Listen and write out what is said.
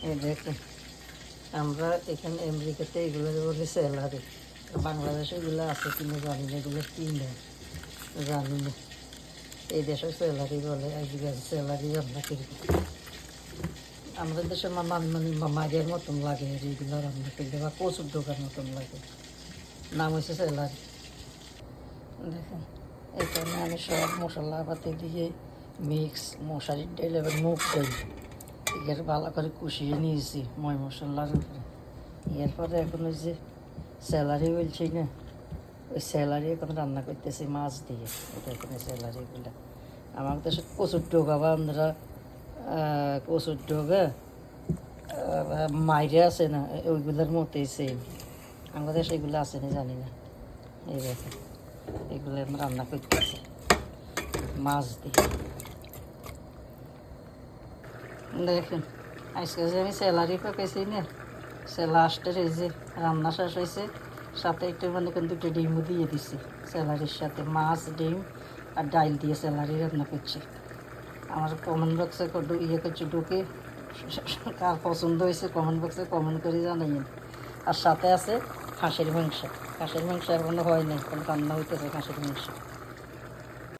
এই দেখুন, আমরা এখানে আমেরিকাতে এগুলো বলে স্যালারি, বাংলাদেশে এগুলো আছে কিনা জানি না, এগুলো কিনে জানি না। এই দেশের স্যালারি বলে, আজকাল স্যালারি রান্না করি। আমাদের দেশের মারিয়ার মতন লাগে যেগুলো রান্না করলে, বা কচুর ঢোকার মতন লাগে। নাম হয়েছে স্যালারি। দেখেন, এখানে আমি সব মশলাপাতি দিয়ে মিক্স মশারির ডাল এবার মুগ ডাল এর ভালো করে কষিয়ে নিয়েছি ময় মশলার উপরে। এরপরে এখন ওই যে স্যালারি বলছি না, ওই স্যালারি এখন রান্না করতেছি মাছ দিয়ে। এটা এখানে স্যালারিগুলো আমার দেশে কচুর ডোগা বা আমরা কচুর ডোগা মাইরে আছে না, ওইগুলোর মতোই সেম। আমাদের দেশে এগুলো আছে না জানি না। এই দেখেন, এগুলো আমি রান্না করতেছি মাছ দিয়ে। দেখেন, আজকে যে আমি স্যালারি পাকাইছি না, সে লাস্টের এই যে রান্না শেষ হয়েছে, সাথে একটু মানে দুটো ডিমও দিয়ে দিছি স্যালারির সাথে। মাছ, ডিম আর ডাল দিয়ে স্যালারি রান্না করছি। আমার কমেন্ট বক্সে করছি, ঢুকে কার পছন্দ হয়েছে কমেন্ট বক্সে কমেন্ট করে জানাইন। আর সাথে আছে খাসির মাংস। খাসির মাংস এখনো হয় নাই, কোনো রান্না হইতেছে খাসির মাংস।